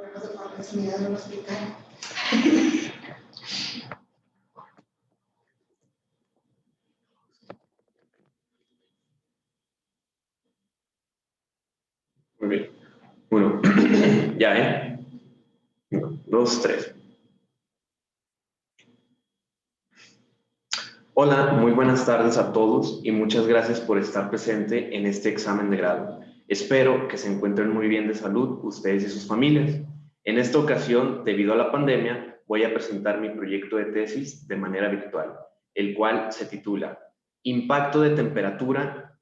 Las oportunidades no lo explican. Muy bien. Bueno, ya, ¿eh? 1, 2, 3. Hola, muy buenas tardes a todos y muchas gracias por estar presente en este examen de grado. Espero que se encuentren muy bien de salud ustedes y sus familias. En esta ocasión, debido a la pandemia, voy a presentar mi proyecto de tesis de manera virtual, el cual se titula Impacto de temperatura,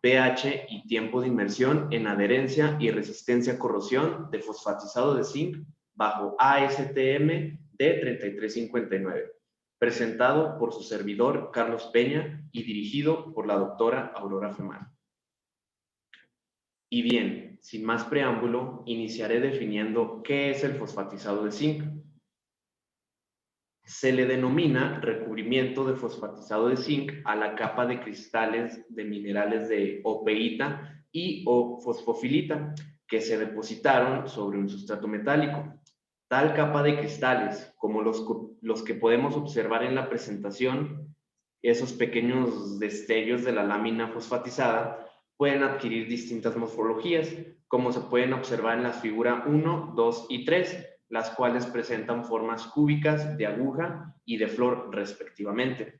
pH y tiempo de inmersión en adherencia y resistencia a corrosión de fosfatizado de zinc bajo ASTM D3359, presentado por su servidor Carlos Peña y dirigido por la doctora Aurora Femar. Y bien, sin más preámbulo, iniciaré definiendo qué es el fosfatizado de zinc. Se le denomina recubrimiento de fosfatizado de zinc a la capa de cristales de minerales de opeíta y o fosfofilita que se depositaron sobre un sustrato metálico. Tal capa de cristales, como los que podemos observar en la presentación, esos pequeños destellos de la lámina fosfatizada, pueden adquirir distintas morfologías, como se pueden observar en las figuras 1, 2 y 3, las cuales presentan formas cúbicas de aguja y de flor respectivamente.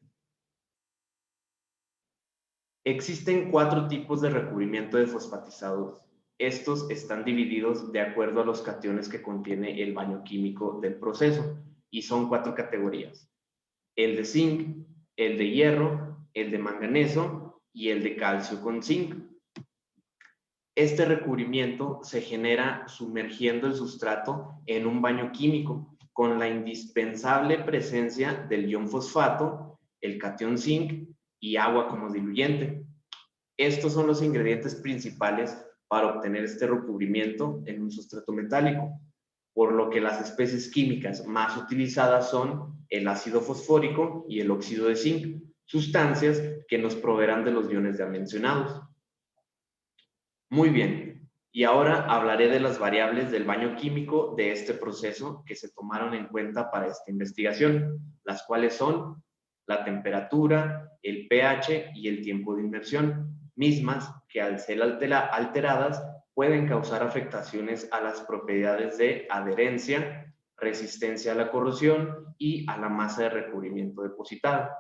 Existen 4 tipos de recubrimiento de fosfatizados. Estos están divididos de acuerdo a los cationes que contiene el baño químico del proceso y son 4 categorías: el de zinc, el de hierro, el de manganeso y el de calcio con zinc. Este recubrimiento se genera sumergiendo el sustrato en un baño químico con la indispensable presencia del ion fosfato, el catión zinc y agua como diluyente. Estos son los ingredientes principales para obtener este recubrimiento en un sustrato metálico, por lo que las especies químicas más utilizadas son el ácido fosfórico y el óxido de zinc, sustancias que nos proveerán de los iones ya mencionados. Muy bien, y ahora hablaré de las variables del baño químico de este proceso que se tomaron en cuenta para esta investigación, las cuales son la temperatura, el pH y el tiempo de inmersión, mismas que al ser alteradas pueden causar afectaciones a las propiedades de adherencia, resistencia a la corrosión y a la masa de recubrimiento depositada.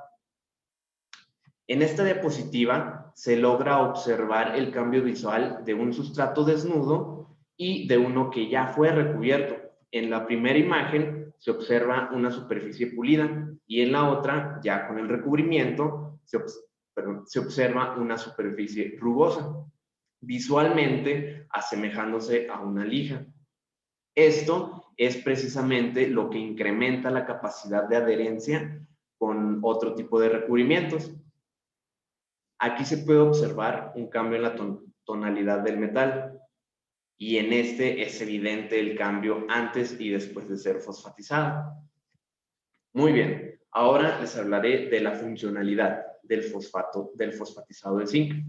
En esta diapositiva se logra observar el cambio visual de un sustrato desnudo y de uno que ya fue recubierto. En la primera imagen se observa una superficie pulida y en la otra, ya con el recubrimiento, se observa una superficie rugosa, visualmente asemejándose a una lija. Esto es precisamente lo que incrementa la capacidad de adherencia con otro tipo de recubrimientos. Aquí se puede observar un cambio en la tonalidad del metal y en este es evidente el cambio antes y después de ser fosfatizado. Muy bien, ahora les hablaré de la funcionalidad del fosfatizado de zinc.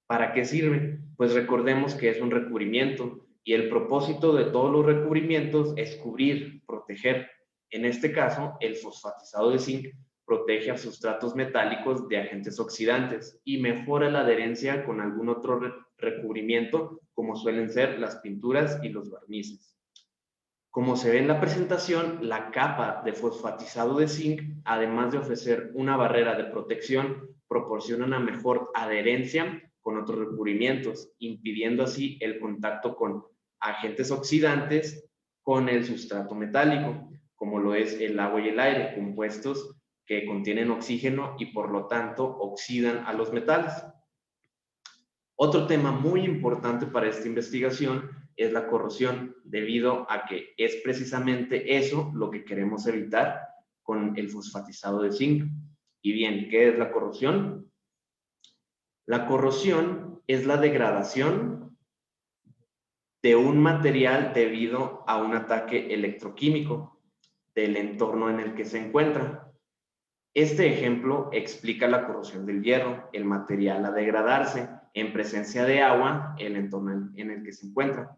¿Para qué sirve? Pues recordemos que es un recubrimiento y el propósito de todos los recubrimientos es cubrir, proteger. En este caso, el fosfatizado de zinc protege a sustratos metálicos de agentes oxidantes y mejora la adherencia con algún otro recubrimiento, como suelen ser las pinturas y los barnices. Como se ve en la presentación, la capa de fosfatizado de zinc, además de ofrecer una barrera de protección, proporciona una mejor adherencia con otros recubrimientos, impidiendo así el contacto con agentes oxidantes con el sustrato metálico, como lo es el agua y el aire, compuestos que contienen oxígeno y por lo tanto oxidan a los metales. Otro tema muy importante para esta investigación es la corrosión, debido a que es precisamente eso lo que queremos evitar con el fosfatizado de zinc. Y bien, ¿qué es la corrosión? La corrosión es la degradación de un material debido a un ataque electroquímico del entorno en el que se encuentra. Este ejemplo explica la corrosión del hierro, el material a degradarse en presencia de agua, el entorno en el que se encuentra.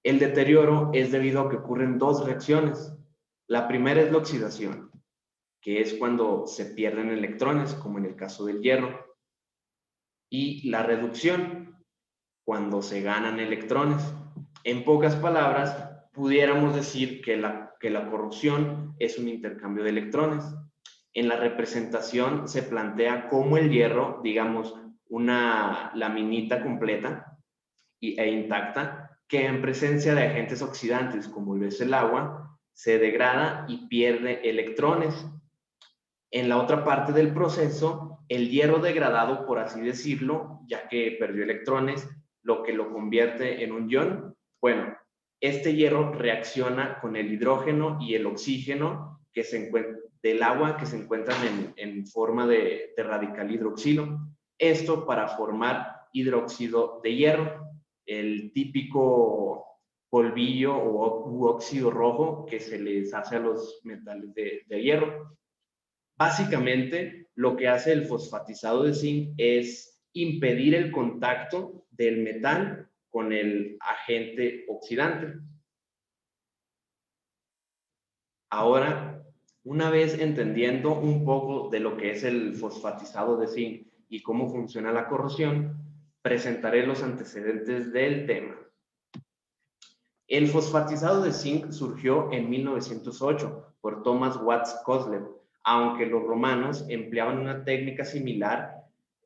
El deterioro es debido a que ocurren dos reacciones. La primera es la oxidación, que es cuando se pierden electrones, como en el caso del hierro, y la reducción, cuando se ganan electrones. En pocas palabras, pudiéramos decir que la corrosión es un intercambio de electrones. En la representación se plantea cómo el hierro, digamos, una laminita completa e intacta, que en presencia de agentes oxidantes, como lo es el agua, se degrada y pierde electrones. En la otra parte del proceso, el hierro degradado, por así decirlo, ya que perdió electrones, lo que lo convierte en un ion. Bueno, este hierro reacciona con el hidrógeno y el oxígeno que se del agua que se encuentran en forma de radical hidroxilo. Esto para formar hidróxido de hierro, el típico polvillo u óxido rojo que se les hace a los metales de hierro. Básicamente, lo que hace el fosfatizado de zinc es impedir el contacto del metal con el agente oxidante. Ahora, una vez entendiendo un poco de lo que es el fosfatizado de zinc y cómo funciona la corrosión, presentaré los antecedentes del tema. El fosfatizado de zinc surgió en 1908 por Thomas Watts Kozlev, aunque los romanos empleaban una técnica similar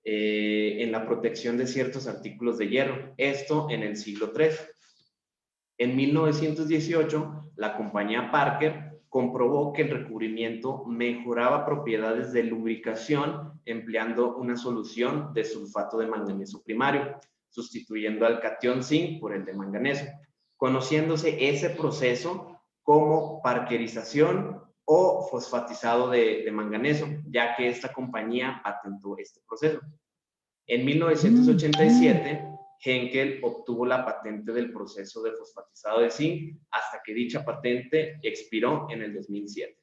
en la protección de ciertos artículos de hierro, esto en el siglo III. En 1918, la compañía Parker comprobó que el recubrimiento mejoraba propiedades de lubricación empleando una solución de sulfato de manganeso primario, sustituyendo al catión zinc por el de manganeso, conociéndose ese proceso como parkerización o fosfatizado de manganeso, ya que esta compañía patentó este proceso. En 1987, Henkel obtuvo la patente del proceso de fosfatizado de zinc hasta que dicha patente expiró en el 2007.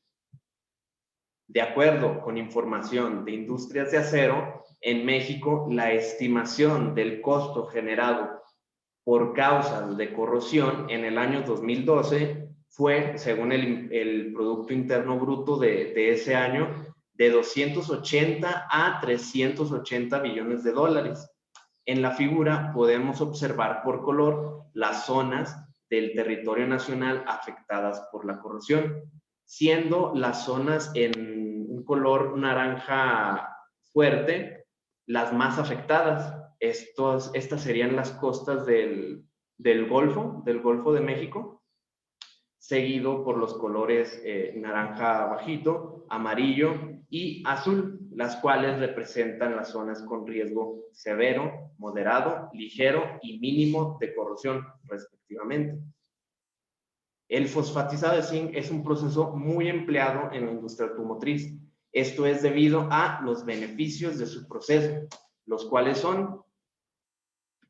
De acuerdo con información de Industrias de Acero, en México la estimación del costo generado por causas de corrosión en el año 2012 fue, según el Producto Interno Bruto de ese año, de 280 a 380 billones de dólares. En la figura podemos observar por color las zonas del territorio nacional afectadas por la corrosión, siendo las zonas en un color naranja fuerte las más afectadas. Estas serían las costas del Golfo de México, seguido por los colores naranja bajito, amarillo y azul, las cuales representan las zonas con riesgo severo, moderado, ligero y mínimo de corrosión, respectivamente. El fosfatizado de zinc es un proceso muy empleado en la industria automotriz. Esto es debido a los beneficios de su proceso, los cuales son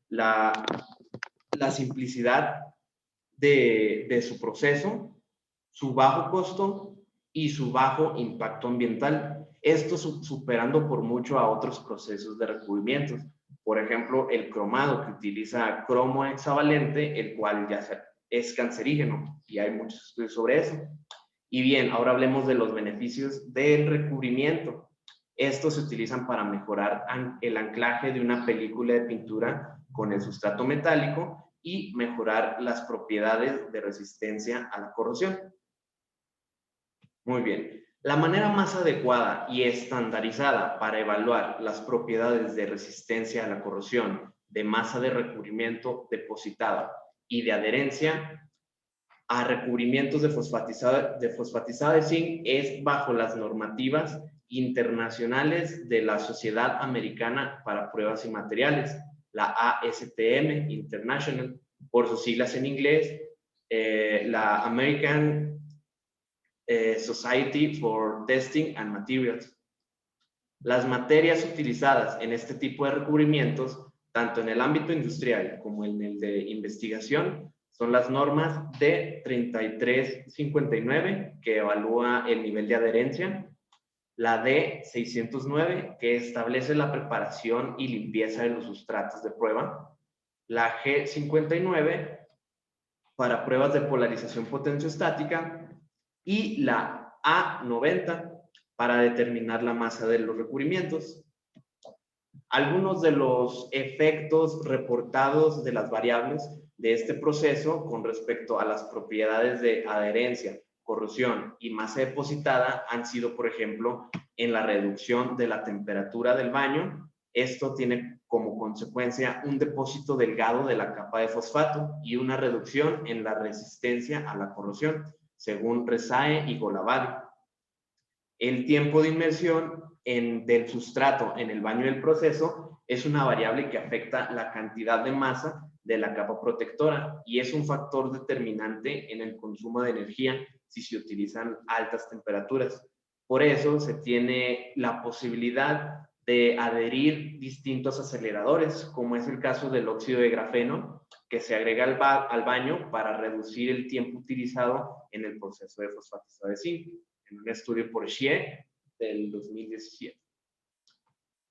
la simplicidad de su proceso, su bajo costo y su bajo impacto ambiental. Esto superando por mucho a otros procesos de recubrimientos. Por ejemplo, el cromado, que utiliza cromo hexavalente, el cual ya es cancerígeno, y hay muchos estudios sobre eso. Y bien, ahora hablemos de los beneficios del recubrimiento. Estos se utilizan para mejorar el anclaje de una película de pintura con el sustrato metálico y mejorar las propiedades de resistencia a la corrosión. Muy bien. La manera más adecuada y estandarizada para evaluar las propiedades de resistencia a la corrosión de masa de recubrimiento depositada y de adherencia a recubrimientos de fosfatizado de zinc es bajo las normativas internacionales de la Sociedad Americana para Pruebas y Materiales, la ASTM International, por sus siglas en inglés, la American Society for Testing and Materials. Las materias utilizadas en este tipo de recubrimientos, tanto en el ámbito industrial como en el de investigación, son las normas D3359, que evalúa el nivel de adherencia, la D609, que establece la preparación y limpieza de los sustratos de prueba, la G59, para pruebas de polarización potenciostática y la A90 para determinar la masa de los recubrimientos. Algunos de los efectos reportados de las variables de este proceso con respecto a las propiedades de adherencia, corrosión y masa depositada han sido, por ejemplo, en la reducción de la temperatura del baño. Esto tiene como consecuencia un depósito delgado de la capa de fosfato y una reducción en la resistencia a la corrosión, según Rezae y Golabadi. El tiempo de inmersión del sustrato en el baño del proceso es una variable que afecta la cantidad de masa de la capa protectora y es un factor determinante en el consumo de energía si se utilizan altas temperaturas. Por eso se tiene la posibilidad de adherir distintos aceleradores, como es el caso del óxido de grafeno, que se agrega al baño para reducir el tiempo utilizado en el proceso de fosfatizado de zinc, en un estudio por Xie del 2017.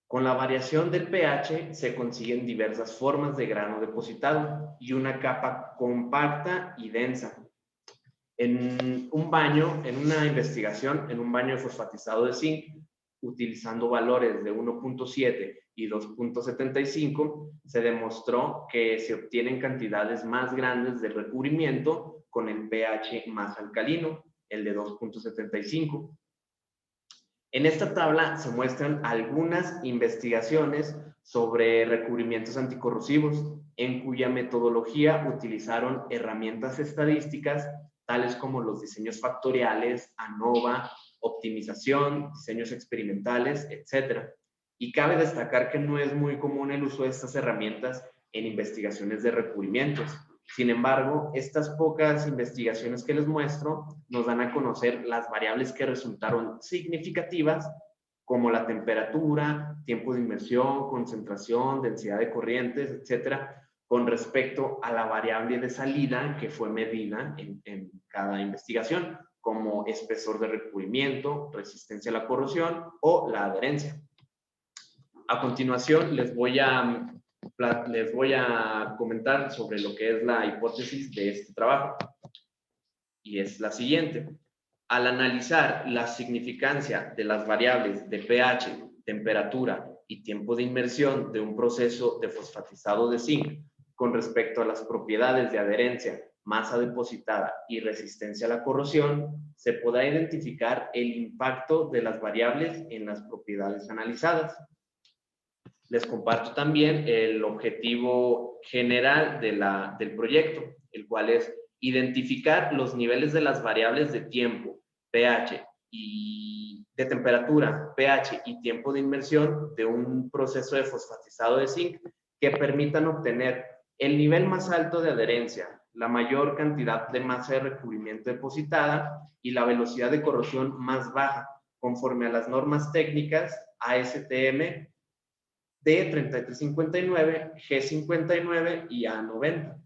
Con la variación del pH se consiguen diversas formas de grano depositado y una capa compacta y densa. En un baño, en una investigación, en un baño de fosfatizado de zinc, utilizando valores de 1.7 y 2.75, se demostró que se obtienen cantidades más grandes de recubrimiento con el pH más alcalino, el de 2.75. En esta tabla se muestran algunas investigaciones sobre recubrimientos anticorrosivos, en cuya metodología utilizaron herramientas estadísticas tales como los diseños factoriales, ANOVA, optimización, diseños experimentales, etc. Y cabe destacar que no es muy común el uso de estas herramientas en investigaciones de recubrimientos. Sin embargo, estas pocas investigaciones que les muestro nos dan a conocer las variables que resultaron significativas, como la temperatura, tiempo de inmersión, concentración, densidad de corrientes, etcétera, con respecto a la variable de salida que fue medida en cada investigación, como espesor de recubrimiento, resistencia a la corrosión o la adherencia. A continuación, les voy a comentar sobre lo que es la hipótesis de este trabajo. Y es la siguiente. Al analizar la significancia de las variables de pH, temperatura y tiempo de inmersión de un proceso de fosfatizado de zinc con respecto a las propiedades de adherencia, masa depositada y resistencia a la corrosión, se podrá identificar el impacto de las variables en las propiedades analizadas. Les comparto también el objetivo general del proyecto, el cual es identificar los niveles de las variables de tiempo, pH y de temperatura, pH y tiempo de inmersión de un proceso de fosfatizado de zinc que permitan obtener el nivel más alto de adherencia, la mayor cantidad de masa de recubrimiento depositada y la velocidad de corrosión más baja, conforme a las normas técnicas ASTM D3359, G59 y A90.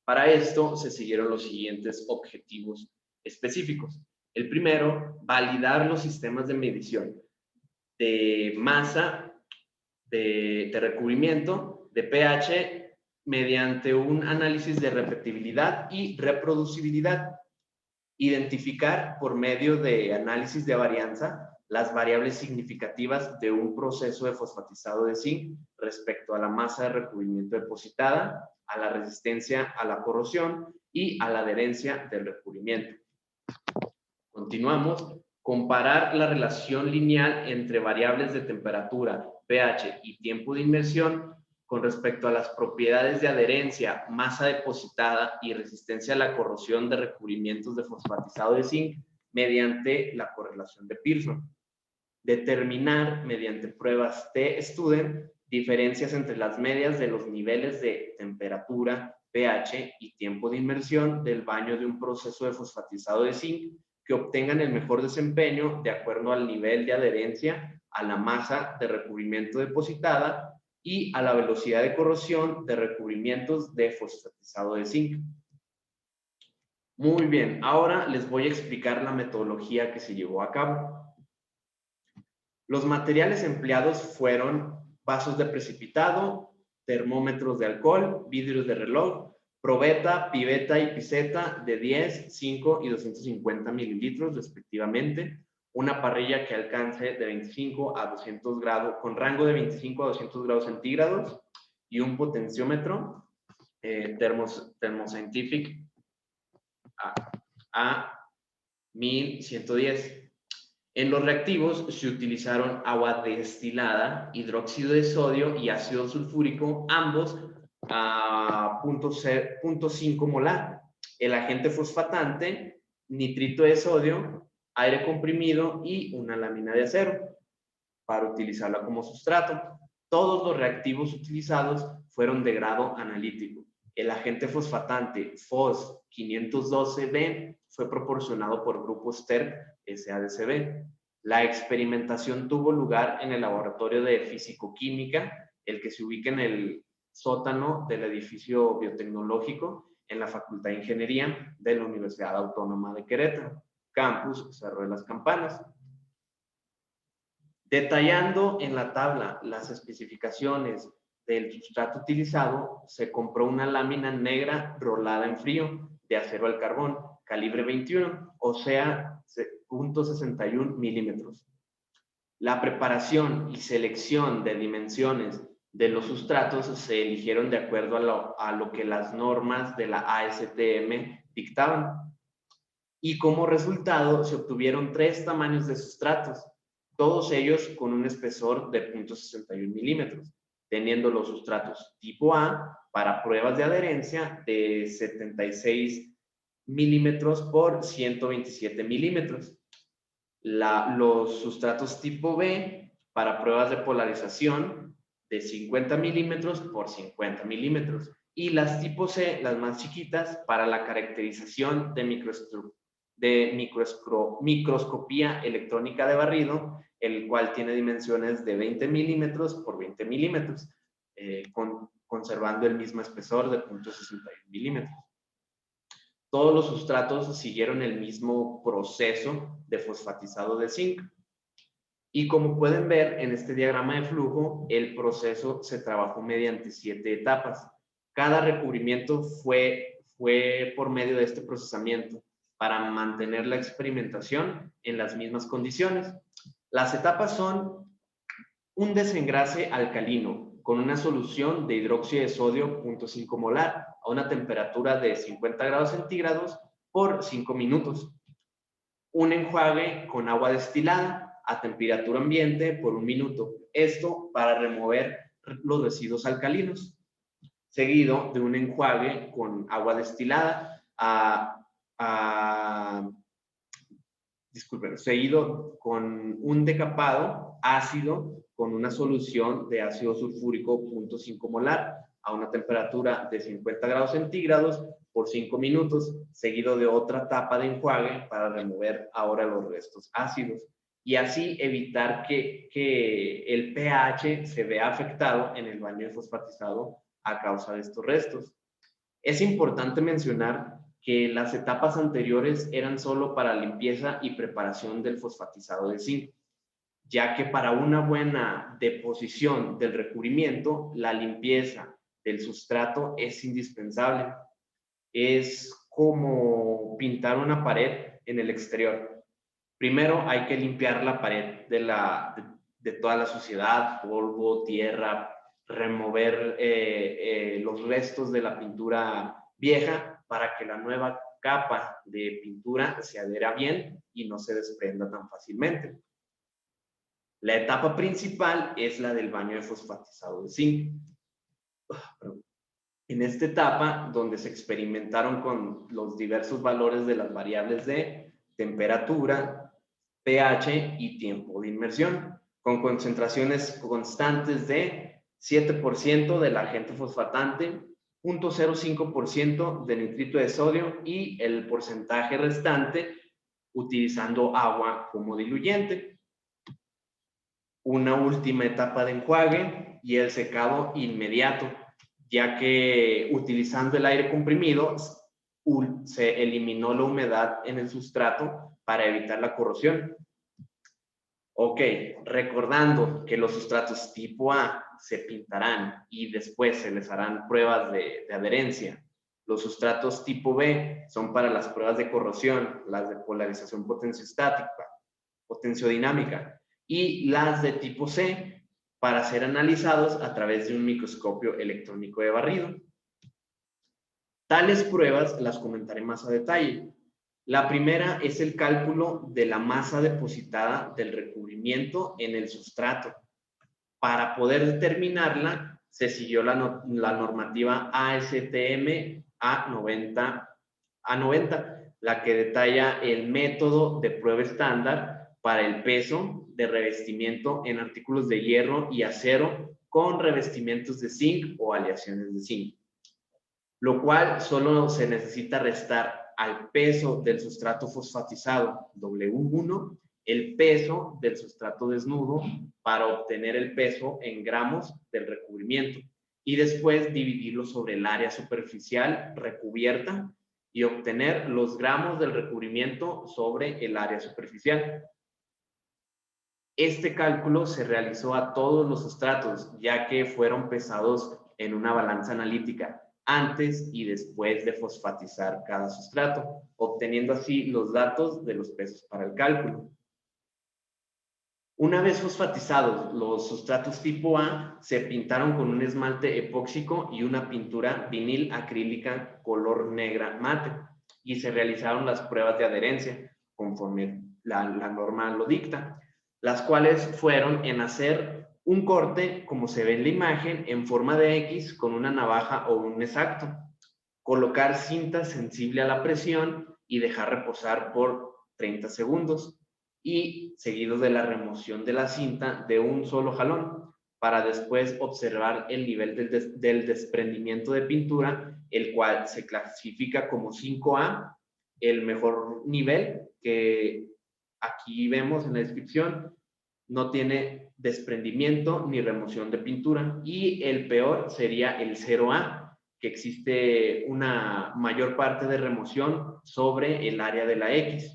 Para esto se siguieron los siguientes objetivos específicos. El primero, validar los sistemas de medición de masa, de recubrimiento, de pH, mediante un análisis de repetibilidad y reproducibilidad. Identificar por medio de análisis de varianza las variables significativas de un proceso de fosfatizado de zinc respecto a la masa de recubrimiento depositada, a la resistencia a la corrosión y a la adherencia del recubrimiento. Continuamos. Comparar la relación lineal entre variables de temperatura, pH y tiempo de inmersión con respecto a las propiedades de adherencia, masa depositada y resistencia a la corrosión de recubrimientos de fosfatizado de zinc mediante la correlación de Pearson. Determinar mediante pruebas T-Student diferencias entre las medias de los niveles de temperatura, pH y tiempo de inmersión del baño de un proceso de fosfatizado de zinc que obtengan el mejor desempeño de acuerdo al nivel de adherencia a la masa de recubrimiento depositada y a la velocidad de corrosión de recubrimientos de fosfatizado de zinc. Muy bien, ahora les voy a explicar la metodología que se llevó a cabo. Los materiales empleados fueron vasos de precipitado, termómetros de alcohol, vidrios de reloj, probeta, piveta y piseta de 10, 5 y 250 mililitros respectivamente, una parrilla que alcance de 25 a 200 grados, con rango de 25 a 200 grados centígrados, y un potenciómetro Thermoscientific a 1110. En los reactivos se utilizaron agua destilada, hidróxido de sodio y ácido sulfúrico, ambos a 0.5 molar. El agente fosfatante, nitrito de sodio, aire comprimido y una lámina de acero para utilizarla como sustrato. Todos los reactivos utilizados fueron de grado analítico. El agente fosfatante FOS 512B fue proporcionado por Grupo Sterk SADCB. La experimentación tuvo lugar en el laboratorio de físico-química, el que se ubica en el sótano del edificio biotecnológico en la Facultad de Ingeniería de la Universidad Autónoma de Querétaro, campus Cerro de las Campanas. Detallando en la tabla las especificaciones del sustrato utilizado, se compró una lámina negra rolada en frío de acero al carbón, calibre 21, o sea, 0.61 milímetros. La preparación y selección de dimensiones de los sustratos se eligieron de acuerdo a lo que las normas de la ASTM dictaban. Y como resultado se obtuvieron 3 tamaños de sustratos, todos ellos con un espesor de 0.61 milímetros, teniendo los sustratos tipo A para pruebas de adherencia de 76 milímetros por 127 milímetros. Los sustratos tipo B para pruebas de polarización de 50 milímetros por 50 milímetros. Y las tipo C, las más chiquitas, para la caracterización de microscopía electrónica de barrido, el cual tiene dimensiones de 20 milímetros por 20 milímetros, conservando el mismo espesor de 0.61 milímetros. Todos los sustratos siguieron el mismo proceso de fosfatizado de zinc. Y como pueden ver en este diagrama de flujo, el proceso se trabajó mediante 7 etapas. Cada recubrimiento fue por medio de este procesamiento para mantener la experimentación en las mismas condiciones. Las etapas son un desengrase alcalino con una solución de hidróxido de sodio 0.5 molar a una temperatura de 50 grados centígrados por 5 minutos. Un enjuague con agua destilada a temperatura ambiente por 1 minuto. Esto para remover los residuos alcalinos. Seguido de un enjuague con agua destilada seguido con un decapado ácido con una solución de ácido sulfúrico 0.5 molar a una temperatura de 50 grados centígrados por 5 minutos, seguido de otra tapa de enjuague para remover ahora los restos ácidos y así evitar que el pH se vea afectado en el baño fosfatizado a causa de estos restos. Es importante mencionar que las etapas anteriores eran solo para limpieza y preparación del fosfatizado de zinc, ya que para una buena deposición del recubrimiento, la limpieza del sustrato es indispensable. Es como pintar una pared en el exterior. Primero hay que limpiar la pared de toda la suciedad, polvo, tierra, remover los restos de la pintura vieja para que la nueva capa de pintura se adhiera bien y no se desprenda tan fácilmente. La etapa principal es la del baño de fosfatizado de zinc. En esta etapa, donde se experimentaron con los diversos valores de las variables de temperatura, pH y tiempo de inmersión, con concentraciones constantes de 7% del agente fosfatante, 0.05% de nitrito de sodio y el porcentaje restante utilizando agua como diluyente. Una última etapa de enjuague y el secado inmediato, ya que utilizando el aire comprimido se eliminó la humedad en el sustrato para evitar la corrosión. Ok, recordando que los sustratos tipo A se pintarán y después se les harán pruebas de adherencia. Los sustratos tipo B son para las pruebas de corrosión, las de polarización potenciostática, potenciodinámica, y las de tipo C para ser analizados a través de un microscopio electrónico de barrido. Tales pruebas las comentaré más a detalle. La primera es el cálculo de la masa depositada del recubrimiento en el sustrato. Para poder determinarla, se siguió la normativa ASTM A90, la que detalla el método de prueba estándar para el peso de revestimiento en artículos de hierro y acero con revestimientos de zinc o aleaciones de zinc, lo cual solo se necesita restar al peso del sustrato fosfatizado W1 el peso del sustrato desnudo para obtener el peso en gramos del recubrimiento y después dividirlo sobre el área superficial recubierta y obtener los gramos del recubrimiento sobre el área superficial. Este cálculo se realizó a todos los sustratos, ya que fueron pesados en una balanza analítica antes y después de fosfatizar cada sustrato, obteniendo así los datos de los pesos para el cálculo. Una vez fosfatizados, los sustratos tipo A se pintaron con un esmalte epóxico y una pintura vinil acrílica color negra mate y se realizaron las pruebas de adherencia conforme la norma lo dicta, las cuales fueron en hacer un corte, como se ve en la imagen, en forma de X con una navaja o un exacto, colocar cinta sensible a la presión y dejar reposar por 30 segundos y seguidos de la remoción de la cinta de un solo jalón para después observar el nivel del desprendimiento de pintura, el cual se clasifica como 5A, el mejor nivel que aquí vemos en la descripción, no tiene desprendimiento ni remoción de pintura, y el peor sería el 0A, que existe una mayor parte de remoción sobre el área de la X.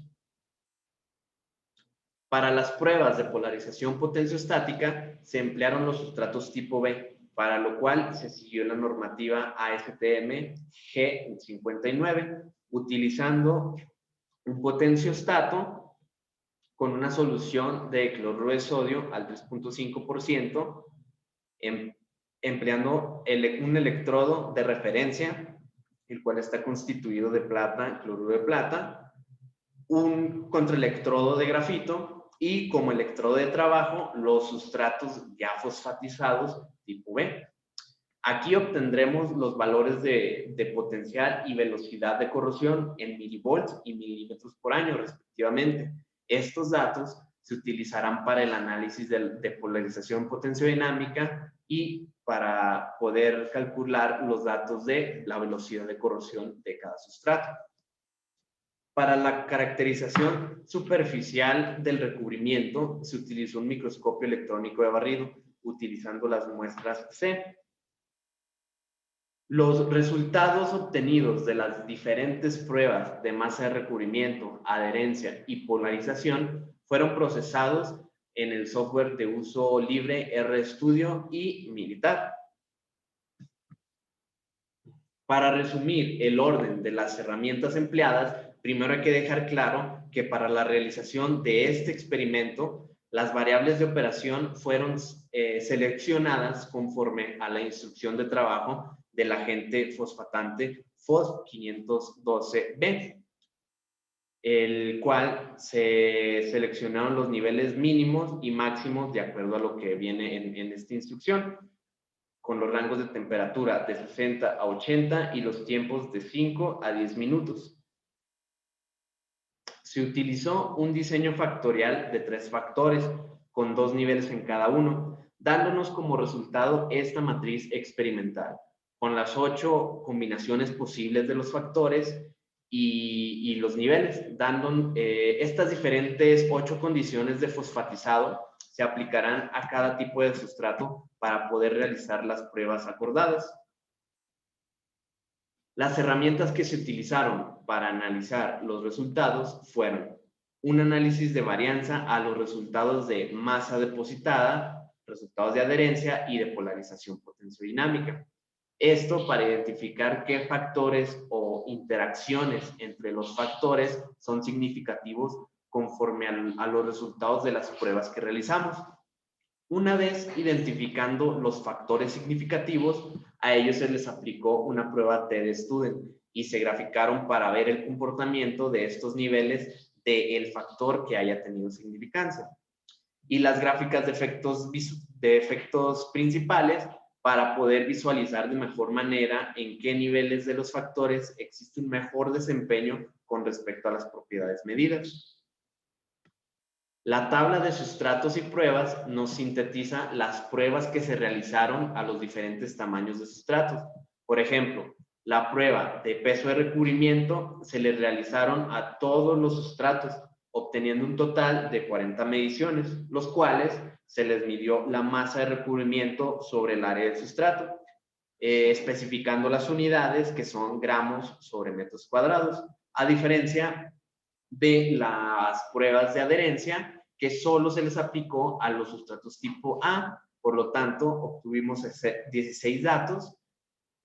Para las pruebas de polarización potenciostática se emplearon los sustratos tipo B, para lo cual se siguió la normativa ASTM G59, utilizando un potenciostato con una solución de cloruro de sodio al 3.5%, empleando un electrodo de referencia, el cual está constituido de plata, cloruro de plata, un contraelectrodo de grafito y como electrodo de trabajo los sustratos ya fosfatizados tipo B. Aquí obtendremos los valores de potencial y velocidad de corrosión en milivolts y milímetros por año respectivamente. Estos datos se utilizarán para el análisis de polarización potenciodinámica y para poder calcular los datos de la velocidad de corrosión de cada sustrato. Para la caracterización superficial del recubrimiento se utilizó un microscopio electrónico de barrido, utilizando las muestras C. Los resultados obtenidos de las diferentes pruebas de masa de recubrimiento, adherencia y polarización fueron procesados en el software de uso libre RStudio y militar. Para resumir el orden de las herramientas empleadas, primero hay que dejar claro que para la realización de este experimento, las variables de operación fueron seleccionadas conforme a la instrucción de trabajo del agente fosfatante FOS512B, el cual se seleccionaron los niveles mínimos y máximos de acuerdo a lo que viene en esta instrucción, con los rangos de temperatura de 60 a 80 y los tiempos de 5 a 10 minutos. Se utilizó un diseño factorial de 3 factores, con 2 niveles en cada uno, dándonos como resultado esta matriz experimental, con las 8 combinaciones posibles de los factores y los niveles, dando estas diferentes 8 condiciones de fosfatizado se aplicarán a cada tipo de sustrato para poder realizar las pruebas acordadas. Las herramientas que se utilizaron para analizar los resultados fueron un análisis de varianza a los resultados de masa depositada, resultados de adherencia y de polarización potenciodinámica. Esto para identificar qué factores o interacciones entre los factores son significativos conforme a los resultados de las pruebas que realizamos. Una vez identificando los factores significativos, a ellos se les aplicó una prueba TED-Student y se graficaron para ver el comportamiento de estos niveles del factor que haya tenido significancia. Y las gráficas de efectos principales para poder visualizar de mejor manera en qué niveles de los factores existe un mejor desempeño con respecto a las propiedades medidas. La tabla de sustratos y pruebas nos sintetiza las pruebas que se realizaron a los diferentes tamaños de sustratos. Por ejemplo, la prueba de peso de recubrimiento se le realizaron a todos los sustratos, obteniendo un total de 40 mediciones, los cuales se les midió la masa de recubrimiento sobre el área del sustrato, especificando las unidades que son gramos sobre metros cuadrados, a diferencia de las pruebas de adherencia que solo se les aplicó a los sustratos tipo A. Por lo tanto, obtuvimos 16 datos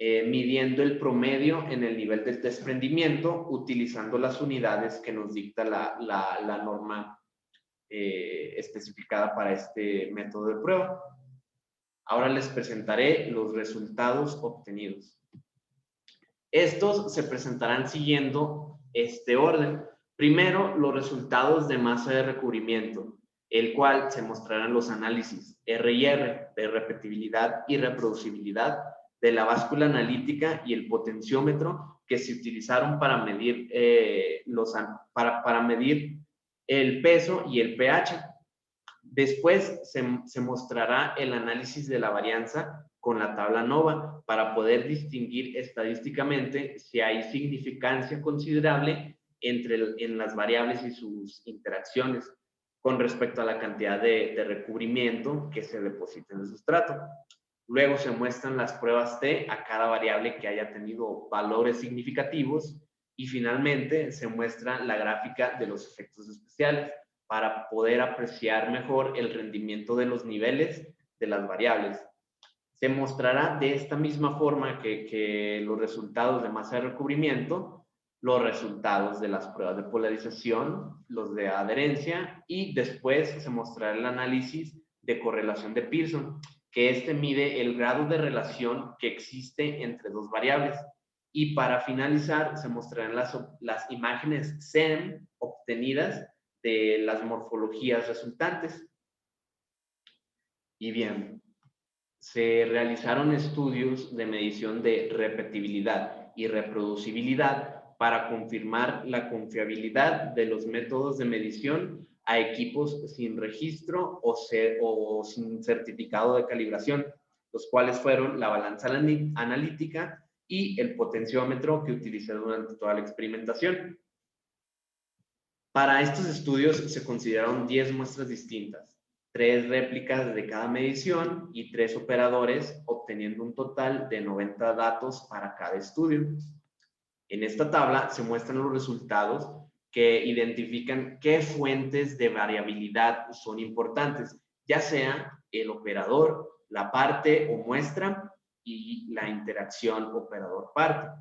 midiendo el promedio en el nivel del desprendimiento utilizando las unidades que nos dicta la norma especificada para este método de prueba. Ahora les presentaré los resultados obtenidos. Estos se presentarán siguiendo este orden. Primero, los resultados de masa de recubrimiento, el cual se mostrarán los análisis R y R de repetibilidad y reproducibilidad de la báscula analítica y el potenciómetro que se utilizaron para medir, para medir el peso y el pH. Después se mostrará el análisis de la varianza con la tabla NOVA para poder distinguir estadísticamente si hay significancia considerable en las variables y sus interacciones con respecto a la cantidad de recubrimiento que se deposita en el sustrato. Luego se muestran las pruebas T a cada variable que haya tenido valores significativos y finalmente se muestra la gráfica de los efectos especiales para poder apreciar mejor el rendimiento de los niveles de las variables. Se mostrará de esta misma forma que los resultados de masa de recubrimiento, los resultados de las pruebas de polarización, los de adherencia y después se mostrará el análisis de correlación de Pearson, que este mide el grado de relación que existe entre dos variables. Y para finalizar se mostrarán las imágenes SEM obtenidas de las morfologías resultantes. Y bien, se realizaron estudios de medición de repetibilidad y reproducibilidad para confirmar la confiabilidad de los métodos de medición a equipos sin registro o sin certificado de calibración, los cuales fueron la balanza analítica y el potenciómetro que utilicé durante toda la experimentación. Para estos estudios se consideraron 10 muestras distintas, 3 réplicas de cada medición y 3 operadores, obteniendo un total de 90 datos para cada estudio. En esta tabla se muestran los resultados que identifican qué fuentes de variabilidad son importantes, ya sea el operador, la parte o muestra y la interacción operador-parte.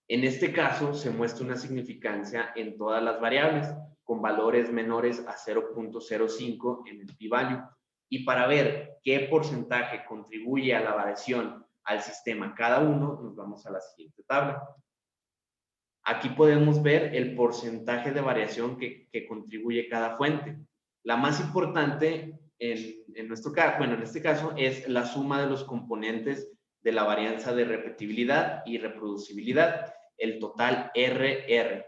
En este caso, se muestra una significancia en todas las variables, con valores menores a 0.05 en el p-value. Y para ver qué porcentaje contribuye a la variación al sistema cada uno, nos vamos a la siguiente tabla. Aquí podemos ver el porcentaje de variación que contribuye cada fuente. La más importante en nuestro caso, bueno, en este caso, es la suma de los componentes de la varianza de repetibilidad y reproducibilidad, el total RR.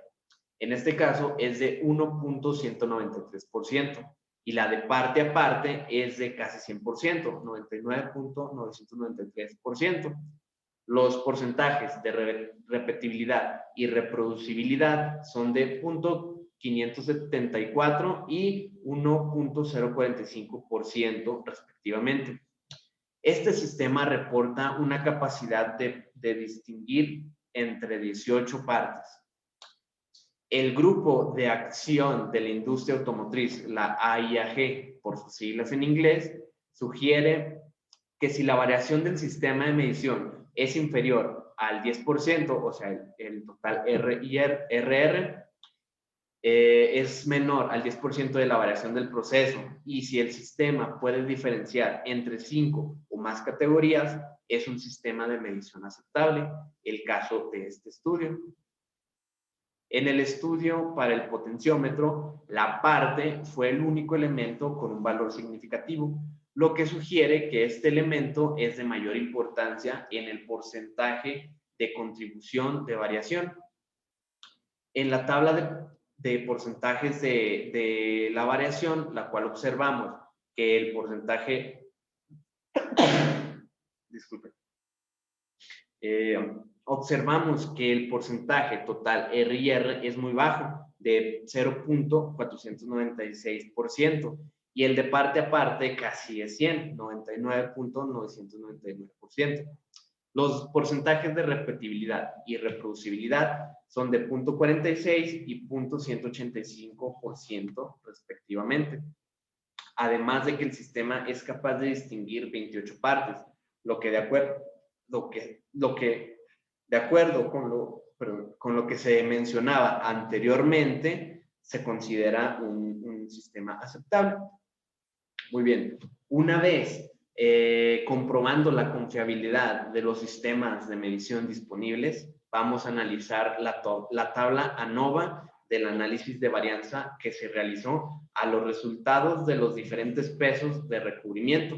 En este caso es de 1.193% y la de parte a parte es de casi 100%, 99.993%. Los porcentajes de repetibilidad y reproducibilidad son de 0.574 y 1.045% respectivamente. Este sistema reporta una capacidad de distinguir entre 18 partes. El Grupo de Acción de la Industria Automotriz, la AIAG, por sus siglas en inglés, sugiere que si la variación del sistema de medición es inferior al 10%, o sea, el total RR, es menor al 10% de la variación del proceso, y si el sistema puede diferenciar entre 5 o más categorías, es un sistema de medición aceptable, el caso de este estudio. En el estudio para el potenciómetro, la parte fue el único elemento con un valor significativo, lo que sugiere que este elemento es de mayor importancia en el porcentaje de contribución de variación. En la tabla de porcentajes de la variación, la cual observamos que el porcentaje, disculpen, observamos que el porcentaje total R&R es muy bajo, de 0.496%, y el de parte a parte casi es 100, 99.999%. Los porcentajes de repetibilidad y reproducibilidad son de 0.46 y 0.185% respectivamente. Además de que el sistema es capaz de distinguir 28 partes, lo que de acuerdo con lo que se mencionaba anteriormente, se considera un sistema aceptable. Muy bien. Una vez comprobando la confiabilidad de los sistemas de medición disponibles, vamos a analizar la tabla ANOVA del análisis de varianza que se realizó a los resultados de los diferentes pesos de recubrimiento,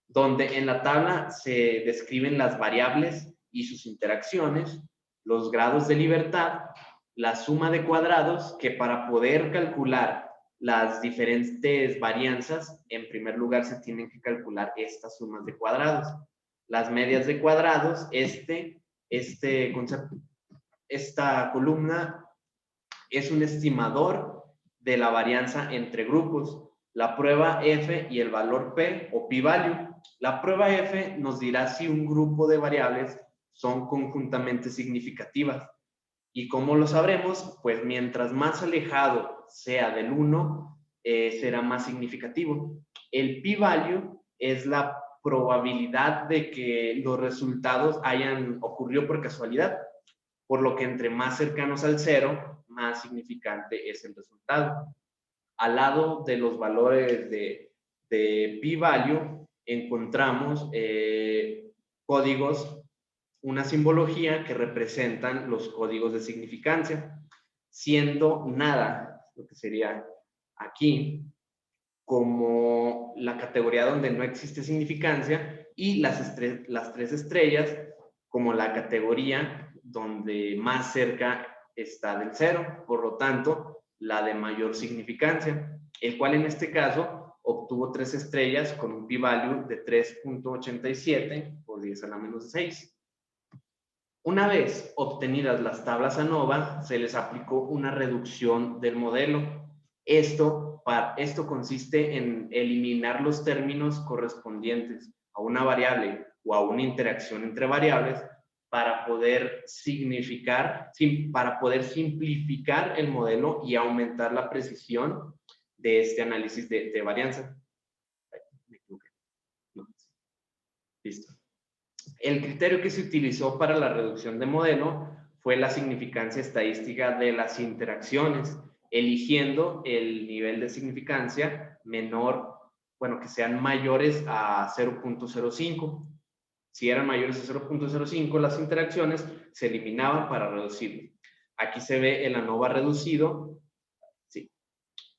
donde en la tabla se describen las variables y sus interacciones, los grados de libertad, la suma de cuadrados, que para poder calcular las diferentes varianzas, en primer lugar se tienen que calcular estas sumas de cuadrados. Las medias de cuadrados, esta columna es un estimador de la varianza entre grupos. La prueba F y el valor P o p-value. La prueba F nos dirá si un grupo de variables son conjuntamente significativas. ¿Y cómo lo sabremos? Pues mientras más alejado sea del 1, será más significativo. El p-value es la probabilidad de que los resultados hayan ocurrido por casualidad, por lo que entre más cercanos al 0, más significante es el resultado. Al lado de los valores de p-value encontramos códigos, una simbología que representan los códigos de significancia, siendo nada, lo que sería aquí, como la categoría donde no existe significancia, y las 3 estrellas como la categoría donde más cerca está del 0, por lo tanto, la de mayor significancia, el cual en este caso obtuvo 3 estrellas con un p-value de 3.87 por 10 a la menos 6. Una vez obtenidas las tablas ANOVA, se les aplicó una reducción del modelo. Esto consiste en eliminar los términos correspondientes a una variable o a una interacción entre variables para poder simplificar el modelo y aumentar la precisión de este análisis de varianza. Me equivoqué. No. Listo. El criterio que se utilizó para la reducción de modelo fue la significancia estadística de las interacciones, eligiendo el nivel de significancia menor, bueno, que sean mayores a 0.05. Si eran mayores a 0.05, las interacciones se eliminaban para reducirlo. Aquí se ve el ANOVA reducido, sí,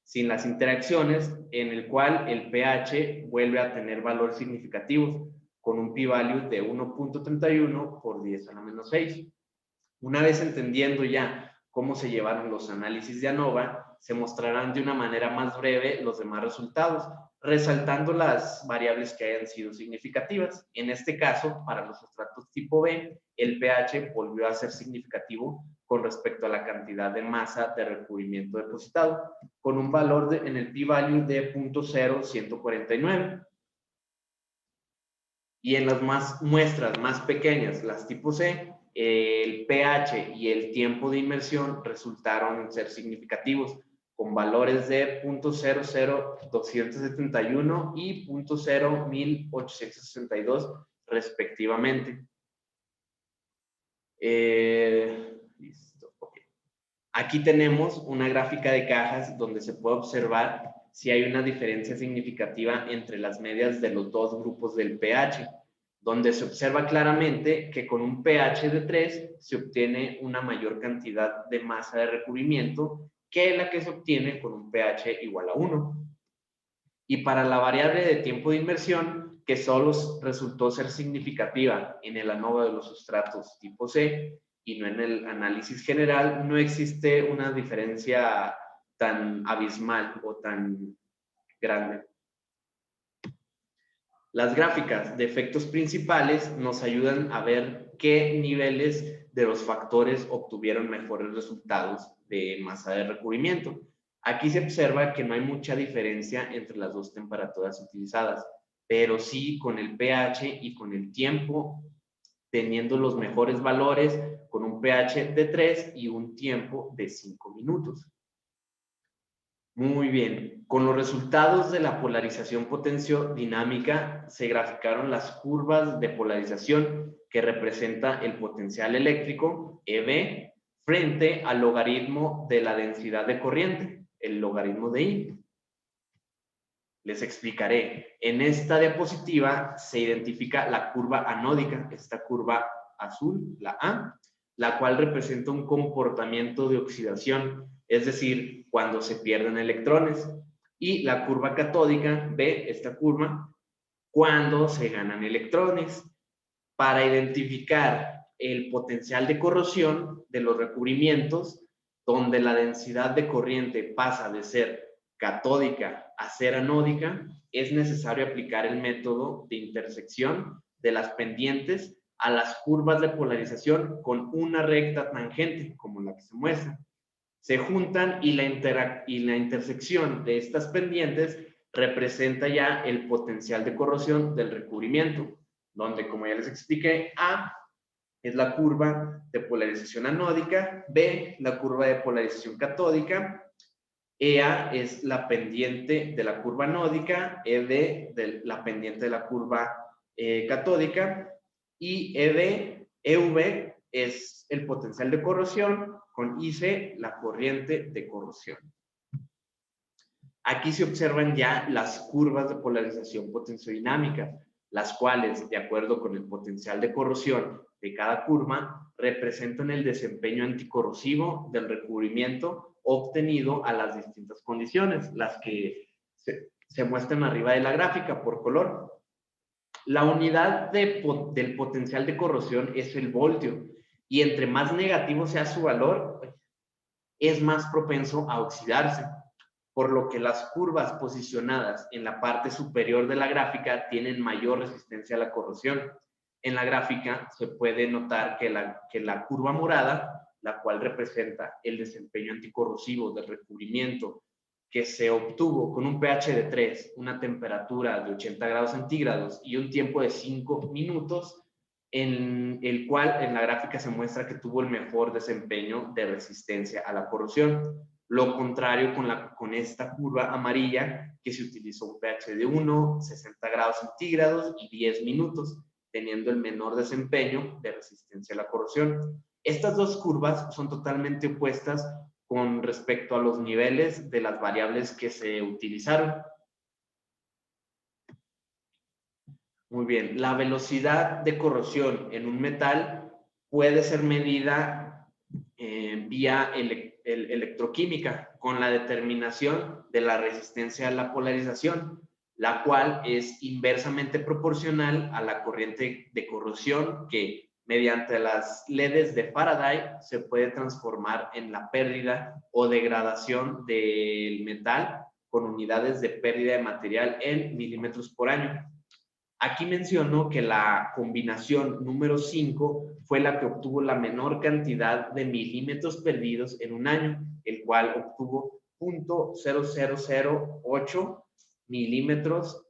sin las interacciones, en el cual el pH vuelve a tener valores significativos, con un p-value de 1.31 por 10 a la menos 6. Una vez entendiendo ya cómo se llevaron los análisis de ANOVA, se mostrarán de una manera más breve los demás resultados, resaltando las variables que hayan sido significativas. En este caso, para los sustratos tipo B, el pH volvió a ser significativo con respecto a la cantidad de masa de recubrimiento depositado, con un valor en el p-value de 0.0149. Y en las muestras más pequeñas, las tipo C, el pH y el tiempo de inmersión resultaron ser significativos, con valores de 0.00271 y 0.01862 respectivamente. Listo. Okay. Aquí tenemos una gráfica de cajas donde se puede observar si hay una diferencia significativa entre las medias de los dos grupos del pH, donde se observa claramente que con un pH de 3 se obtiene una mayor cantidad de masa de recubrimiento que la que se obtiene con un pH igual a 1. Y para la variable de tiempo de inmersión, que solo resultó ser significativa en el ANOVA de los sustratos tipo C y no en el análisis general, no existe una diferencia tan abismal o tan grande. Las gráficas de efectos principales nos ayudan a ver qué niveles de los factores obtuvieron mejores resultados de masa de recubrimiento. Aquí se observa que no hay mucha diferencia entre las dos temperaturas utilizadas, pero sí con el pH y con el tiempo, teniendo los mejores valores con un pH de 3 y un tiempo de 5 minutos. Muy bien. Con los resultados de la polarización potenciodinámica se graficaron las curvas de polarización que representa el potencial eléctrico, EB, frente al logaritmo de la densidad de corriente, el logaritmo de I. Les explicaré. En esta diapositiva se identifica la curva anódica, esta curva azul, la A, la cual representa un comportamiento de oxidación, es decir, cuando se pierden electrones. Y la curva catódica, B, esta curva, cuando se ganan electrones. Para identificar el potencial de corrosión de los recubrimientos, donde la densidad de corriente pasa de ser catódica a ser anódica, es necesario aplicar el método de intersección de las pendientes a las curvas de polarización con una recta tangente, como la que se muestra. Se juntan y la intersección de estas pendientes representa ya el potencial de corrosión del recubrimiento, donde, como ya les expliqué, A es la curva de polarización anódica, B la curva de polarización catódica, EA es la pendiente de la curva anódica, ED de la pendiente de la curva catódica, y EV es el potencial de corrosión, con IC la corriente de corrosión. Aquí se observan ya las curvas de polarización potenciodinámica, las cuales, de acuerdo con el potencial de corrosión de cada curva, representan el desempeño anticorrosivo del recubrimiento obtenido a las distintas condiciones, las que se muestran arriba de la gráfica por color. La unidad del potencial de corrosión es el voltio, y entre más negativo sea su valor, es más propenso a oxidarse, por lo que las curvas posicionadas en la parte superior de la gráfica tienen mayor resistencia a la corrosión. En la gráfica se puede notar que la curva morada, la cual representa el desempeño anticorrosivo del recubrimiento que se obtuvo con un pH de 3, una temperatura de 80 grados centígrados y un tiempo de 5 minutos, en el cual en la gráfica se muestra que tuvo el mejor desempeño de resistencia a la corrosión. Lo contrario con esta curva amarilla, que se utilizó un pH de 1, 60 grados centígrados y 10 minutos, teniendo el menor desempeño de resistencia a la corrosión. Estas dos curvas son totalmente opuestas con respecto a los niveles de las variables que se utilizaron. Muy bien, la velocidad de corrosión en un metal puede ser medida vía electroquímica con la determinación de la resistencia a la polarización, la cual es inversamente proporcional a la corriente de corrosión que mediante las leyes de Faraday se puede transformar en la pérdida o degradación del metal con unidades de pérdida de material en milímetros por año. Aquí menciono que la combinación número 5 fue la que obtuvo la menor cantidad de milímetros perdidos en un año, el cual obtuvo 0.0008 milímetros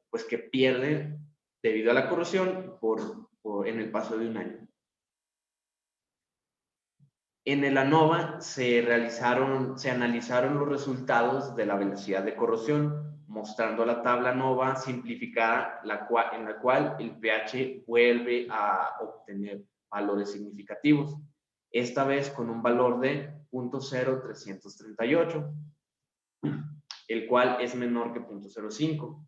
pues que pierden debido a la corrosión en el paso de un año. En el ANOVA se analizaron los resultados de la velocidad de corrosión, mostrando la tabla ANOVA simplificada, en la cual el pH vuelve a obtener valores significativos, esta vez con un valor de 0.0338, el cual es menor que 0.05.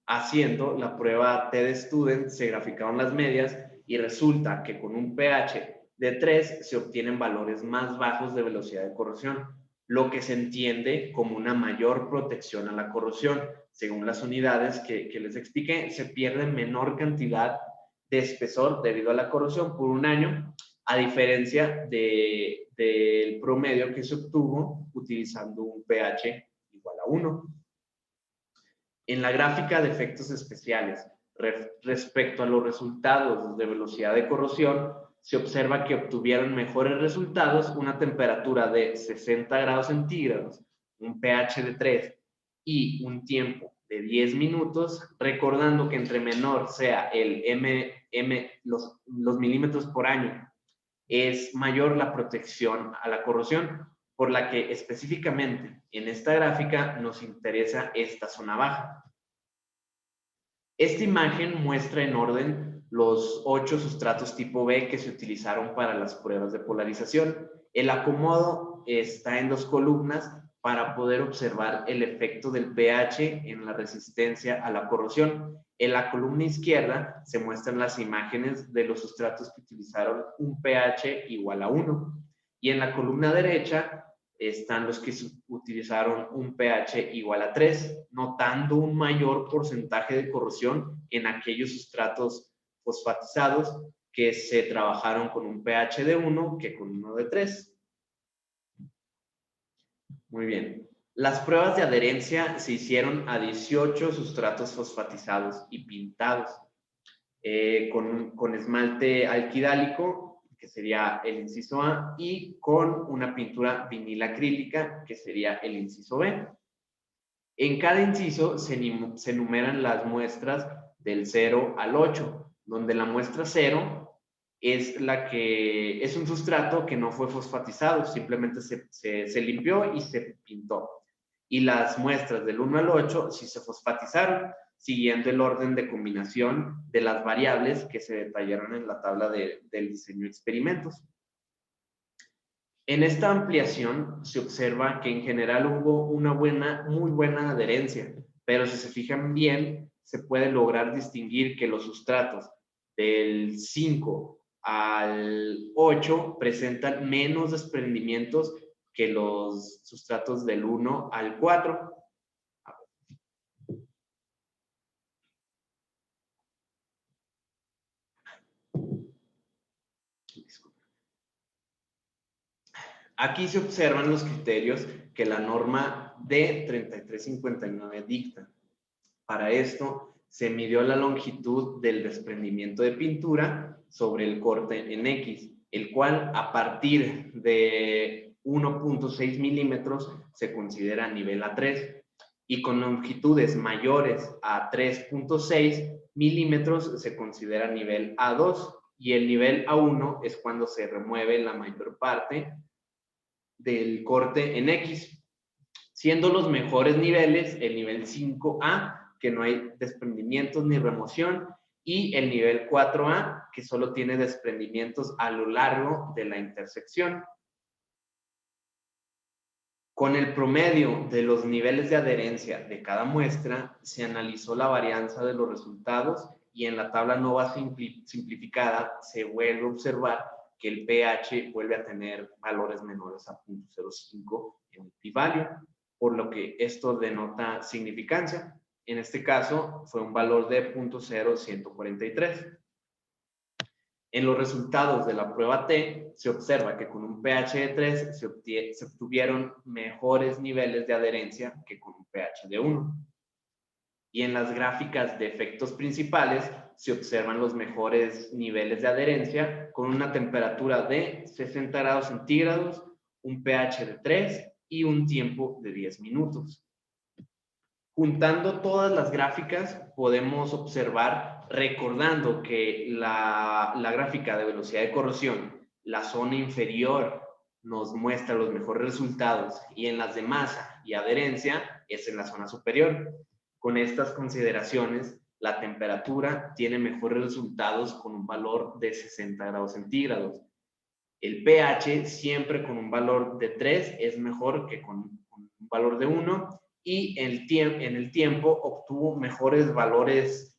Haciendo la prueba TED-Student, se graficaron las medias y resulta que con un pH de 3 se obtienen valores más bajos de velocidad de corrosión, lo que se entiende como una mayor protección a la corrosión. Según las unidades que les expliqué, se pierde menor cantidad de espesor debido a la corrosión por un año, a diferencia del promedio que se obtuvo utilizando un pH igual a 1. En la gráfica de efectos especiales, respecto a los resultados de velocidad de corrosión, se observa que obtuvieron mejores resultados una temperatura de 60 grados centígrados, un pH de 3 y un tiempo de 10 minutos, recordando que entre menor sea el los milímetros por año, es mayor la protección a la corrosión, por la que específicamente en esta gráfica nos interesa esta zona baja. Esta imagen muestra en orden los 8 sustratos tipo B que se utilizaron para las pruebas de polarización. El acomodo está en 2 columnas para poder observar el efecto del pH en la resistencia a la corrosión. En la columna izquierda se muestran las imágenes de los sustratos que utilizaron un pH igual a 1. Y en la columna derecha están los que utilizaron un pH igual a 3, notando un mayor porcentaje de corrosión en aquellos sustratos fosfatizados que se trabajaron con un pH de 1 que con uno de 3. Muy bien. Las pruebas de adherencia se hicieron a 18 sustratos fosfatizados y pintados con esmalte alquidálico, que sería el inciso A, y con una pintura vinilacrílica, que sería el inciso B. En cada inciso se enumeran las muestras del 0 al 8, donde la muestra 0 es la que es un sustrato que no fue fosfatizado, simplemente se limpió y se pintó. Y las muestras del 1 al 8 sí se fosfatizaron, siguiendo el orden de combinación de las variables que se detallaron en la tabla del diseño de experimentos. En esta ampliación se observa que en general hubo una muy buena adherencia, pero si se fijan bien, se puede lograr distinguir que los sustratos del 5 al 8 presentan menos desprendimientos que los sustratos del 1 al 4. Aquí se observan los criterios que la norma D3359 dicta. Para esto, se midió la longitud del desprendimiento de pintura sobre el corte en X, el cual a partir de 1.6 milímetros se considera nivel A3 y con longitudes mayores a 3.6 milímetros se considera nivel A2 y el nivel A1 es cuando se remueve la mayor parte del corte en X, siendo los mejores niveles el nivel 5A, que no hay desprendimientos ni remoción, y el nivel 4A, que solo tiene desprendimientos a lo largo de la intersección. Con el promedio de los niveles de adherencia de cada muestra, se analizó la varianza de los resultados y en la tabla ANOVA simplificada se vuelve a observar que el pH vuelve a tener valores menores a 0.05 en el p-value, por lo que esto denota significancia. En este caso fue un valor de 0.0143. En los resultados de la prueba T se observa que con un pH de 3 se obtuvieron mejores niveles de adherencia que con un pH de 1. Y en las gráficas de efectos principales se observan los mejores niveles de adherencia con una temperatura de 60 grados centígrados, un pH de 3 y un tiempo de 10 minutos. Juntando todas las gráficas podemos observar, recordando que la gráfica de velocidad de corrosión la zona inferior nos muestra los mejores resultados y en las de masa y adherencia es en la zona superior. Con estas consideraciones, la temperatura tiene mejores resultados con un valor de 60 grados centígrados. El pH siempre con un valor de 3 es mejor que con un valor de 1 y en el tiempo obtuvo mejores valores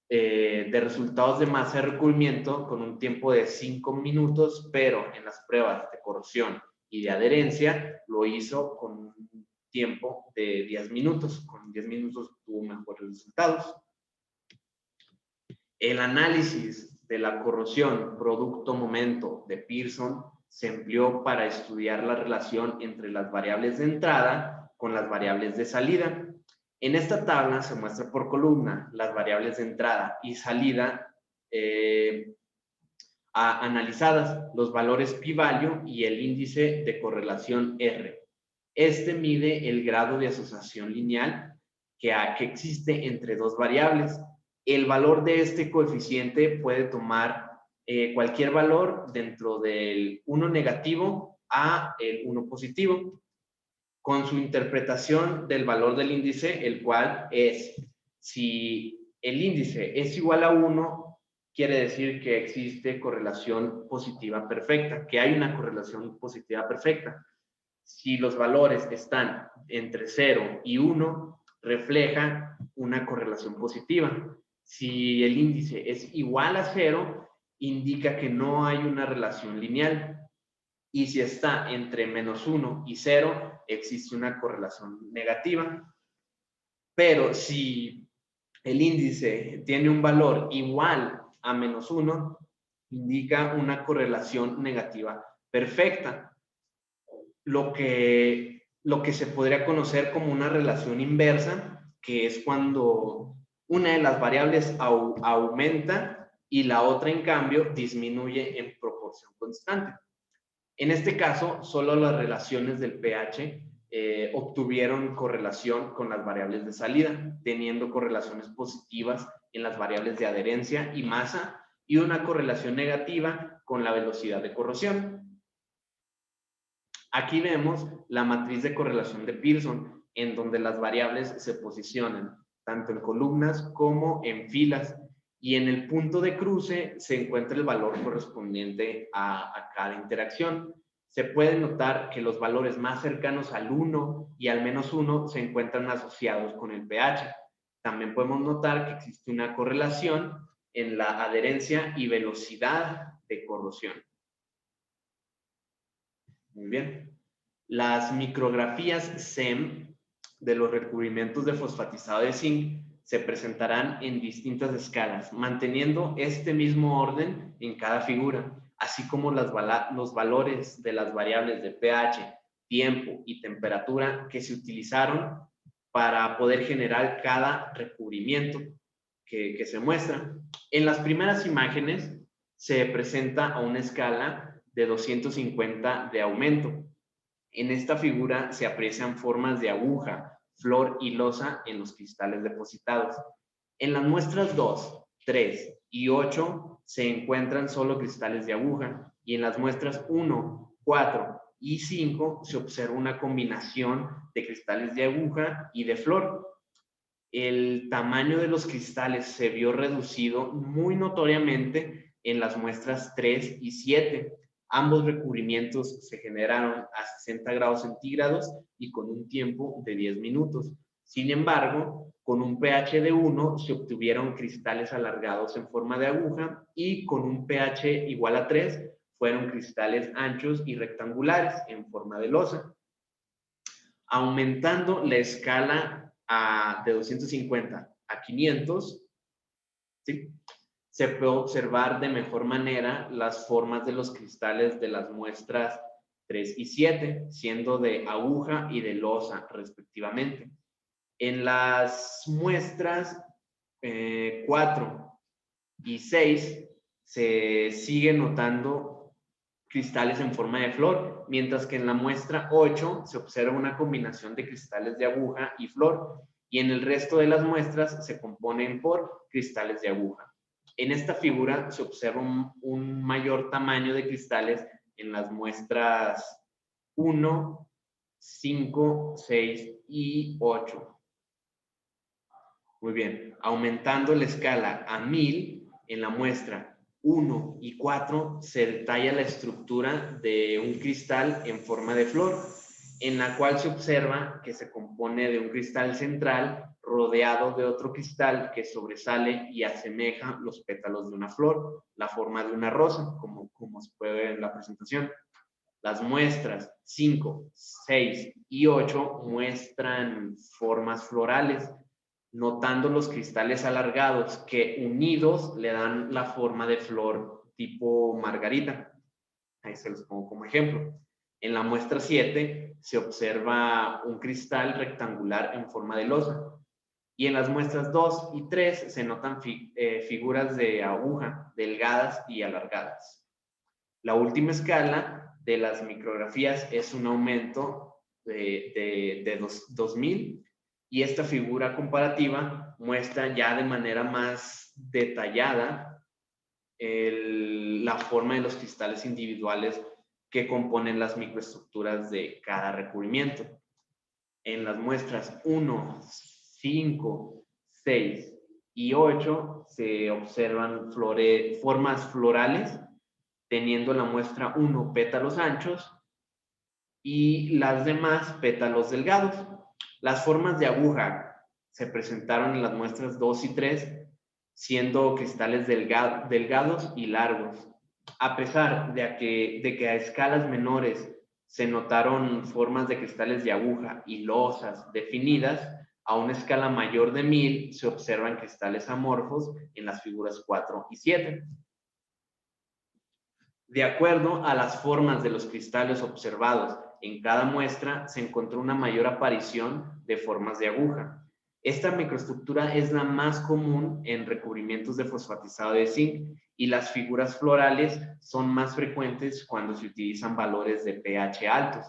de resultados de masa de recubrimiento con un tiempo de 5 minutos, pero en las pruebas de corrosión y de adherencia lo hizo con un tiempo de 10 minutos. Con 10 minutos tuvo mejores resultados. El análisis de la corrosión producto-momento de Pearson se empleó para estudiar la relación entre las variables de entrada con las variables de salida. En esta tabla se muestra por columna las variables de entrada y salida analizadas, los valores p-value y el índice de correlación R. Este mide el grado de asociación lineal que existe entre dos variables. El valor de este coeficiente puede tomar cualquier valor dentro del 1 negativo a el 1 positivo, con su interpretación del valor del índice, el cual es, si el índice es igual a 1, quiere decir que existe correlación positiva perfecta, que hay una correlación positiva perfecta. Si los valores están entre 0 y 1, refleja una correlación positiva. Si el índice es igual a 0, indica que no hay una relación lineal. Y si está entre -1 y 0, existe una correlación negativa. Pero si el índice tiene un valor igual a -1, indica una correlación negativa perfecta. Lo que se podría conocer como una relación inversa, que es cuando una de las variables aumenta y la otra, en cambio, disminuye en proporción constante. En este caso, solo las relaciones del pH obtuvieron correlación con las variables de salida, teniendo correlaciones positivas en las variables de adherencia y masa y una correlación negativa con la velocidad de corrosión. Aquí vemos la matriz de correlación de Pearson, en donde las variables se posicionan tanto en columnas como en filas, y en el punto de cruce se encuentra el valor correspondiente a cada interacción. Se puede notar que los valores más cercanos al 1 y al -1 se encuentran asociados con el pH. También podemos notar que existe una correlación en la adherencia y velocidad de corrosión. Muy bien. Las micrografías SEM de los recubrimientos de fosfatizado de zinc se presentarán en distintas escalas, manteniendo este mismo orden en cada figura, así como los valores de las variables de pH, tiempo y temperatura que se utilizaron para poder generar cada recubrimiento que se muestra. En las primeras imágenes se presenta a una escala de 250 de aumento. En esta figura se aprecian formas de aguja, flor y losa en los cristales depositados. En las muestras 2, 3 y 8 se encuentran solo cristales de aguja, y en las muestras 1, 4 y 5 se observa una combinación de cristales de aguja y de flor. El tamaño de los cristales se vio reducido muy notoriamente en las muestras 3 y 7. Ambos recubrimientos se generaron a 60 grados centígrados y con un tiempo de 10 minutos. Sin embargo, con un pH de 1 se obtuvieron cristales alargados en forma de aguja, y con un pH igual a 3 fueron cristales anchos y rectangulares en forma de losa. Aumentando la escala de 250 a 500, ¿sí?, se puede observar de mejor manera las formas de los cristales de las muestras 3 y 7, siendo de aguja y de losa respectivamente. En las muestras 4 y 6 se sigue notando cristales en forma de flor, mientras que en la muestra 8 se observa una combinación de cristales de aguja y flor, y en el resto de las muestras se componen por cristales de aguja. En esta figura se observa un mayor tamaño de cristales en las muestras 1, 5, 6 y 8. Muy bien, aumentando la escala a 1000, en la muestra 1 y 4 se detalla la estructura de un cristal en forma de flor, en la cual se observa que se compone de un cristal central rodeado de otro cristal que sobresale y asemeja los pétalos de una flor, la forma de una rosa, como se puede ver en la presentación. Las muestras 5, 6 y 8 muestran formas florales, notando los cristales alargados que unidos le dan la forma de flor tipo margarita. Ahí se los pongo como ejemplo. En la muestra 7 se observa un cristal rectangular en forma de losa. Y en las muestras 2 y 3 se notan figuras de aguja delgadas y alargadas. La última escala de las micrografías es un aumento de 2000, y esta figura comparativa muestra ya de manera más detallada la forma de los cristales individuales que componen las microestructuras de cada recubrimiento. En las muestras 1, 5, 6 y 8 se observan formas florales, teniendo la muestra 1 pétalos anchos y las demás pétalos delgados. Las formas de aguja se presentaron en las muestras 2 y 3, siendo cristales delgados y largos. A pesar de que a escalas menores se notaron formas de cristales de aguja y losas definidas, a una escala mayor de 1000 se observan cristales amorfos en las figuras 4 y 7. De acuerdo a las formas de los cristales observados en cada muestra, se encontró una mayor aparición de formas de aguja. Esta microestructura es la más común en recubrimientos de fosfatizado de zinc, y las figuras florales son más frecuentes cuando se utilizan valores de pH altos.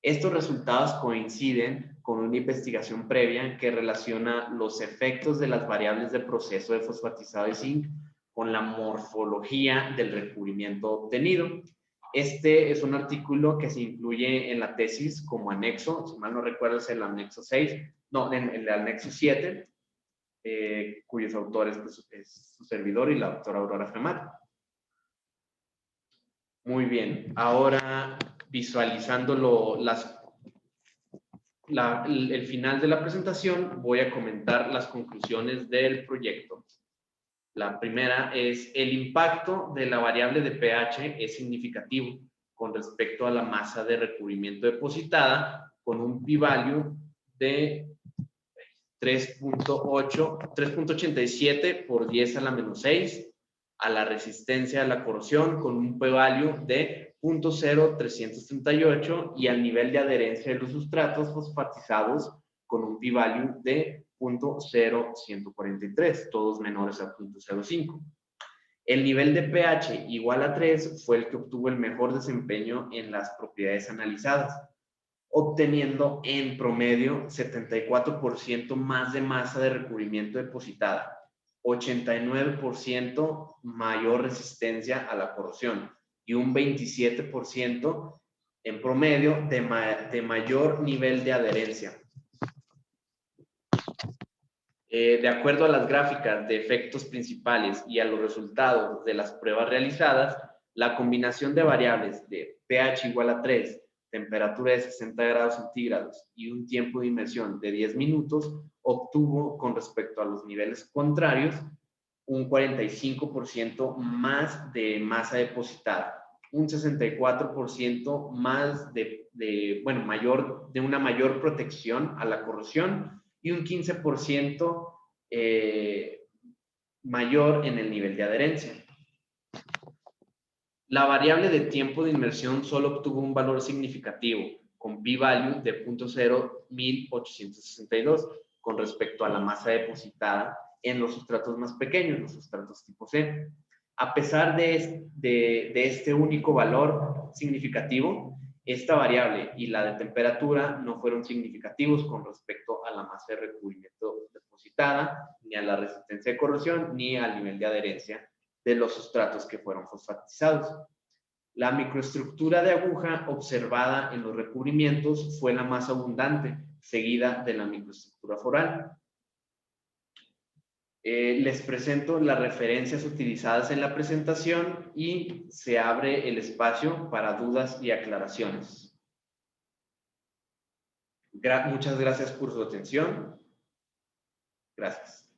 Estos resultados coinciden con una investigación previa que relaciona los efectos de las variables de proceso de fosfatizado de zinc con la morfología del recubrimiento obtenido. Este es un artículo que se incluye en la tesis como anexo, si mal no recuerdo es el anexo 6, no, en el anexo 7, cuyos autores pues, es su servidor y la doctora Aurora Femat. Muy bien, ahora visualizando el final de la presentación, voy a comentar las conclusiones del proyecto. La primera es: el impacto de la variable de pH es significativo con respecto a la masa de recubrimiento depositada, con un p-value de 3.87 por 10 a la menos 6, a la resistencia a la corrosión con un p-value de 0.0338 y al nivel de adherencia de los sustratos fosfatizados con un p-value de 0.0143, todos menores a 0.05. El nivel de pH igual a 3 fue el que obtuvo el mejor desempeño en las propiedades analizadas, obteniendo en promedio 74% más de masa de recubrimiento depositada, 89% mayor resistencia a la corrosión y un 27% en promedio de mayor nivel de adherencia. De acuerdo a las gráficas de efectos principales y a los resultados de las pruebas realizadas, la combinación de variables de pH igual a 3, temperatura de 60 grados centígrados y un tiempo de inmersión de 10 minutos obtuvo, con respecto a los niveles contrarios, un 45% más de masa depositada, un 64% más de una mayor protección a la corrosión y un 15% mayor en el nivel de adherencia. La variable de tiempo de inmersión solo obtuvo un valor significativo, con p-value de 0.1862 con respecto a la masa depositada en los sustratos más pequeños, los sustratos tipo C. A pesar de este único valor significativo, esta variable y la de temperatura no fueron significativos con respecto a la masa de recubrimiento depositada, ni a la resistencia de corrosión, ni al nivel de adherencia de los sustratos que fueron fosfatizados. La microestructura de aguja observada en los recubrimientos fue la más abundante, seguida de la microestructura foral. Les presento las referencias utilizadas en la presentación y se abre el espacio para dudas y aclaraciones. Muchas gracias por su atención. Gracias.